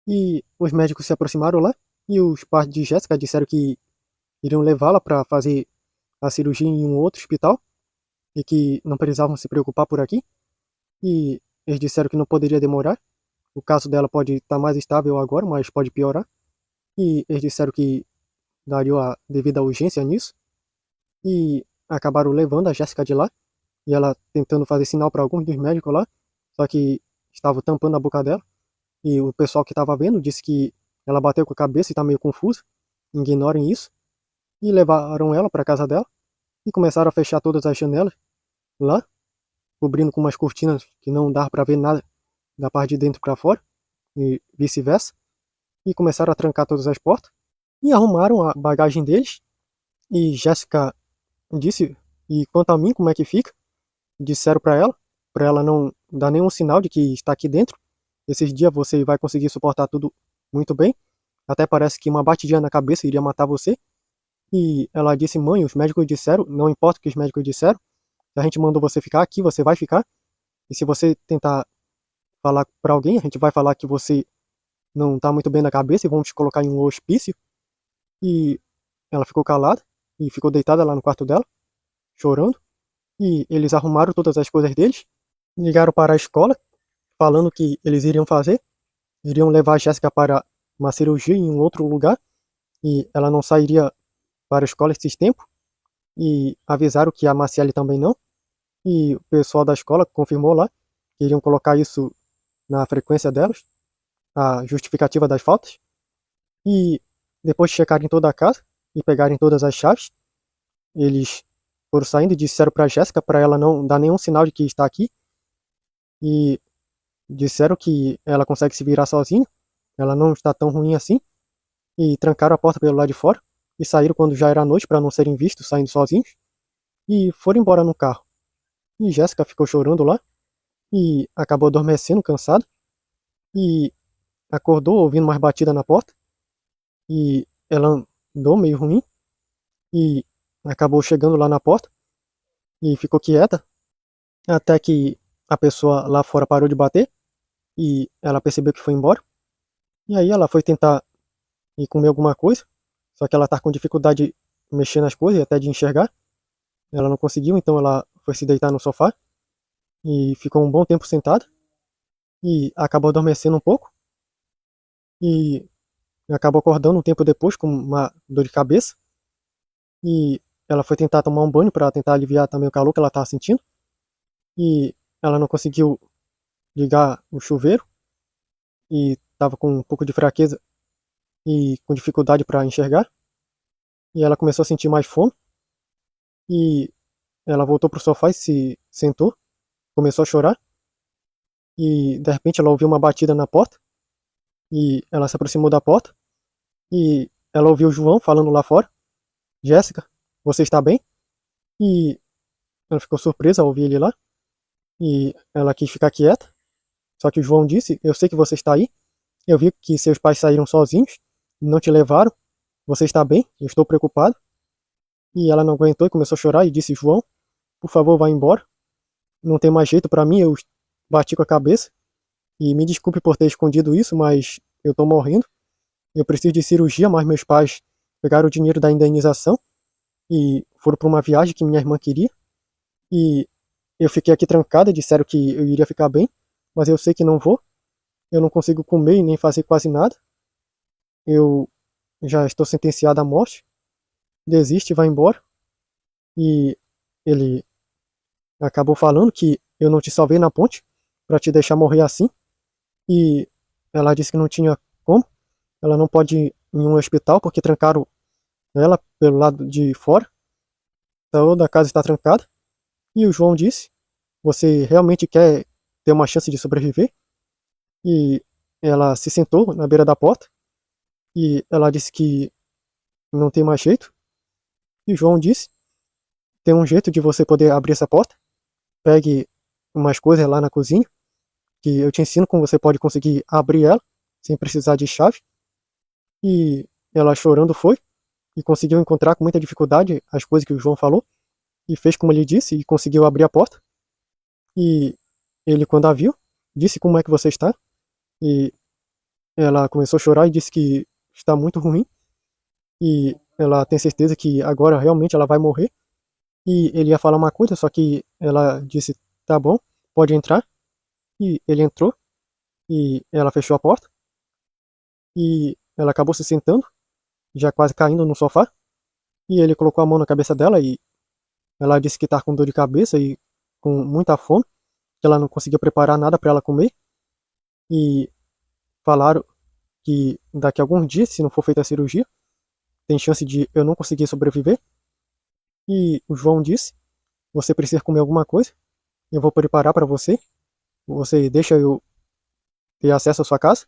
E os médicos se aproximaram lá e os pais de Jéssica disseram que iriam levá-la para fazer a cirurgia em um outro hospital e que não precisavam se preocupar por aqui. E eles disseram que não poderia demorar. O caso dela pode estar mais estável agora, mas pode piorar. E eles disseram que dariam a devida urgência nisso. E acabaram levando a Jéssica de lá. E ela tentando fazer sinal para alguns dos médicos lá. Só que estavam tampando a boca dela. E o pessoal que estava vendo disse que ela bateu com a cabeça e está meio confusa. Ignorem isso. E levaram ela para casa dela. E começaram a fechar todas as janelas lá, cobrindo com umas cortinas que não dava para ver nada da parte de dentro para fora. E vice-versa. E começaram a trancar todas as portas. E arrumaram a bagagem deles. E Jéssica disse, e quanto a mim, como é que fica? Disseram para ela não dar nenhum sinal de que está aqui dentro. Esses dias você vai conseguir suportar tudo muito bem. Até parece que uma batidinha na cabeça iria matar você. E ela disse, mãe, os médicos disseram, não importa o que os médicos disseram, se a gente mandou você ficar aqui, você vai ficar. E se você tentar falar para alguém, a gente vai falar que você não está muito bem na cabeça e vamos te colocar em um hospício. E ela ficou calada e ficou deitada lá no quarto dela, chorando. E eles arrumaram todas as coisas deles, ligaram para a escola, falando que eles iriam fazer, iriam levar a Jéssica para uma cirurgia em um outro lugar, e ela não sairia para a escola esses tempos, e avisaram que a Marciele também não, e o pessoal da escola confirmou lá que iriam colocar isso na frequência delas, a justificativa das faltas, e depois de checarem toda a casa e pegarem todas as chaves, eles foram saindo e disseram para a Jéssica para ela não dar nenhum sinal de que está aqui, e disseram que ela consegue se virar sozinha, ela não está tão ruim assim, e trancaram a porta pelo lado de fora, e saíram quando já era noite para não serem vistos saindo sozinhos, e foram embora no carro. E Jéssica ficou chorando lá, e acabou adormecendo cansada, e acordou ouvindo mais batida na porta, e ela andou meio ruim, e acabou chegando lá na porta, e ficou quieta, até que a pessoa lá fora parou de bater, e ela percebeu que foi embora, e aí ela foi tentar ir comer alguma coisa, só que ela tá com dificuldade de mexer nas coisas e até de enxergar. Ela não conseguiu, então ela foi se deitar no sofá e ficou um bom tempo sentada e acabou adormecendo um pouco e acabou acordando um tempo depois com uma dor de cabeça e ela foi tentar tomar um banho para tentar aliviar também o calor que ela estava sentindo e ela não conseguiu ligar o chuveiro e estava com um pouco de fraqueza e com dificuldade para enxergar e ela começou a sentir mais fome e ela voltou pro sofá e se sentou, começou a chorar e de repente ela ouviu uma batida na porta e ela se aproximou da porta e ela ouviu o João falando lá fora, Jéssica, você está bem? E ela ficou surpresa ao ouvir ele lá e ela quis ficar quieta, só que o João disse, eu sei que você está aí, eu vi que seus pais saíram sozinhos, não te levaram, você está bem? Eu estou preocupado. E ela não aguentou e começou a chorar e disse, João, por favor, vá embora, não tem mais jeito para mim, eu bati com a cabeça e me desculpe por ter escondido isso, mas eu tô morrendo. Eu preciso de cirurgia, mas meus pais pegaram o dinheiro da indenização e foram para uma viagem que minha irmã queria. E eu fiquei aqui trancada, disseram que eu iria ficar bem, mas eu sei que não vou. Eu não consigo comer e nem fazer quase nada. Eu já estou sentenciada à morte. Desiste, vai embora. E ele acabou falando que eu não te salvei na ponte para te deixar morrer assim. E ela disse que não tinha como. Ela não pode ir em um hospital porque trancaram ela pelo lado de fora. Toda a casa está trancada. E o João disse: você realmente quer ter uma chance de sobreviver? E ela se sentou na beira da porta. E ela disse que não tem mais jeito. E o João disse: tem um jeito de você poder abrir essa porta. Pegue umas coisas lá na cozinha. Que eu te ensino como você pode conseguir abrir ela sem precisar de chave. E ela chorando foi. E conseguiu encontrar com muita dificuldade as coisas que o João falou. E fez como ele disse e conseguiu abrir a porta. E ele, quando a viu, disse como é que você está. E ela começou a chorar e disse que está muito ruim e ela tem certeza que agora realmente ela vai morrer. E ele ia falar uma coisa, só que ela disse, tá bom, pode entrar. E ele entrou e ela fechou a porta e ela acabou se sentando, já quase caindo no sofá. E ele colocou a mão na cabeça dela e ela disse que tá com dor de cabeça e com muita fome, que ela não conseguia preparar nada para ela comer. E falaram que daqui a alguns dias, se não for feita a cirurgia, tem chance de eu não conseguir sobreviver. E o João disse, você precisa comer alguma coisa, eu vou preparar para você. Você deixa eu ter acesso à sua casa?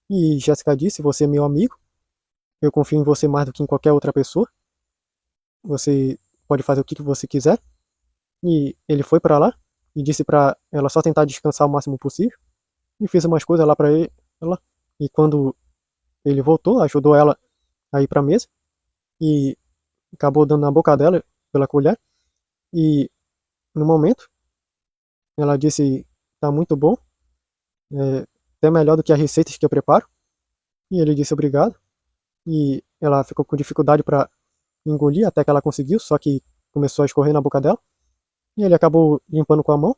E Jéssica disse, você é meu amigo, eu confio em você mais do que em qualquer outra pessoa. Você pode fazer o que você quiser. E ele foi para lá e disse para ela só tentar descansar o máximo possível. E fez umas coisas lá para ela. E quando ele voltou, ajudou ela a ir para a mesa e acabou dando na boca dela pela colher. E no momento, ela disse: tá muito bom, até melhor do que as receitas que eu preparo. E ele disse obrigado. E ela ficou com dificuldade para engolir até que ela conseguiu, só que começou a escorrer na boca dela. E ele acabou limpando com a mão.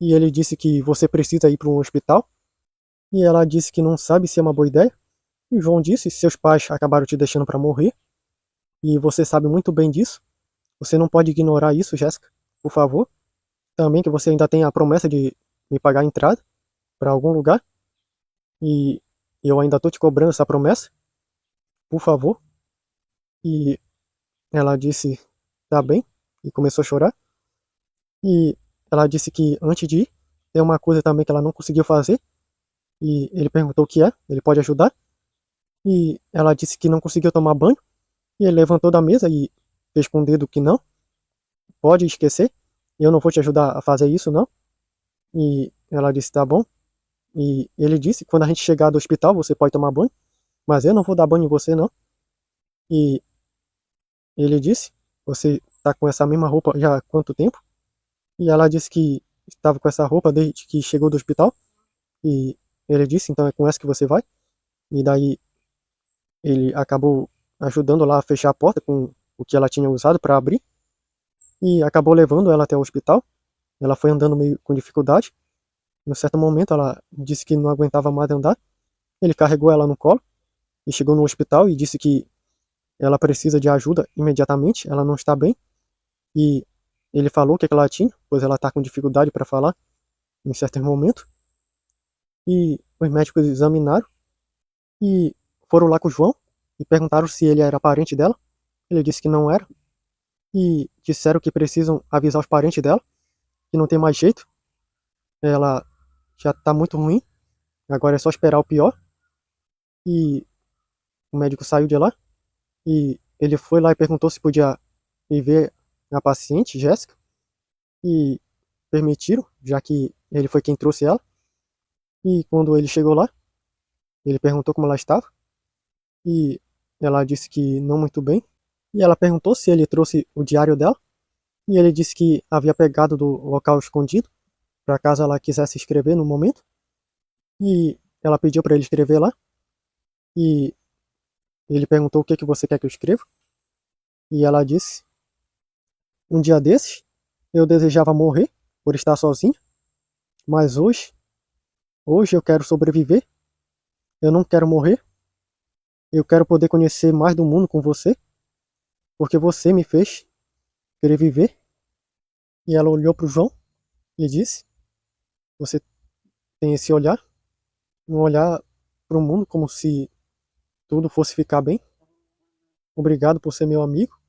E ele disse que você precisa ir para um hospital. E ela disse que não sabe se é uma boa ideia. E o João disse: seus pais acabaram te deixando para morrer. E você sabe muito bem disso. Você não pode ignorar isso, Jéssica. Por favor. Também que você ainda tem a promessa de me pagar a entrada para algum lugar. E eu ainda tô te cobrando essa promessa. Por favor. E ela disse: tá bem. E começou a chorar. E ela disse que antes de ir, tem uma coisa também que ela não conseguiu fazer. E ele perguntou o que é. Ele pode ajudar. E ela disse que não conseguiu tomar banho. E ele levantou da mesa e fez com o dedo que não. Pode esquecer. Eu não vou te ajudar a fazer isso, não. E ela disse: tá bom. E ele disse: quando a gente chegar do hospital, você pode tomar banho. Mas eu não vou dar banho em você, não. E ele disse: você tá com essa mesma roupa já há quanto tempo? E ela disse que estava com essa roupa desde que chegou do hospital. E ele disse: então é com essa que você vai. E daí ele acabou ajudando lá a fechar a porta com o que ela tinha usado para abrir. E acabou levando ela até o hospital. Ela foi andando meio com dificuldade. Em um certo momento ela disse que não aguentava mais andar. Ele carregou ela no colo e chegou no hospital e disse que ela precisa de ajuda imediatamente, ela não está bem. E ele falou o que ela tinha, pois ela está com dificuldade para falar em certo momento. E os médicos examinaram e foram lá com o João e perguntaram se ele era parente dela. Ele disse que não era. E disseram que precisam avisar os parentes dela, que não tem mais jeito. Ela já está muito ruim, agora é só esperar o pior. E o médico saiu de lá e ele foi lá e perguntou se podia ir ver a paciente, Jéssica, e permitiram, já que ele foi quem trouxe ela. E quando ele chegou lá, ele perguntou como ela estava e ela disse que não muito bem. E ela perguntou se ele trouxe o diário dela e ele disse que havia pegado do local escondido para caso ela quisesse escrever no momento. E ela pediu para ele escrever lá e ele perguntou o que que você quer que eu escreva. E ela disse: um dia desses eu desejava morrer por estar sozinha, mas hoje eu quero sobreviver. Eu não quero morrer. Eu quero poder conhecer mais do mundo com você, porque você me fez querer viver. E ela olhou para o João e disse: você tem esse olhar, um olhar para o mundo como se tudo fosse ficar bem. Obrigado por ser meu amigo.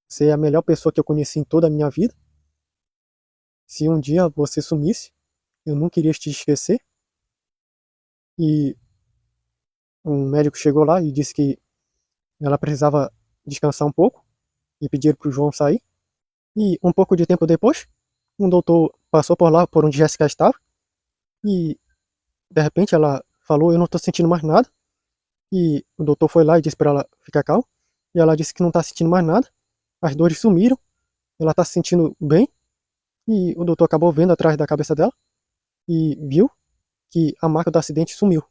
Você é a melhor pessoa que eu conheci em toda a minha vida. Se um dia você sumisse, eu não queria te esquecer. E um médico chegou lá e disse que ela precisava descansar um pouco e pediram para o João sair. E um pouco de tempo depois, um doutor passou por lá, por onde Jéssica estava, e de repente ela falou: eu não estou sentindo mais nada. E o doutor foi lá e disse para ela ficar calma. E ela disse que não está sentindo mais nada. As dores sumiram. Ela está se sentindo bem. E o doutor acabou vendo atrás da cabeça dela e viu que a marca do acidente sumiu.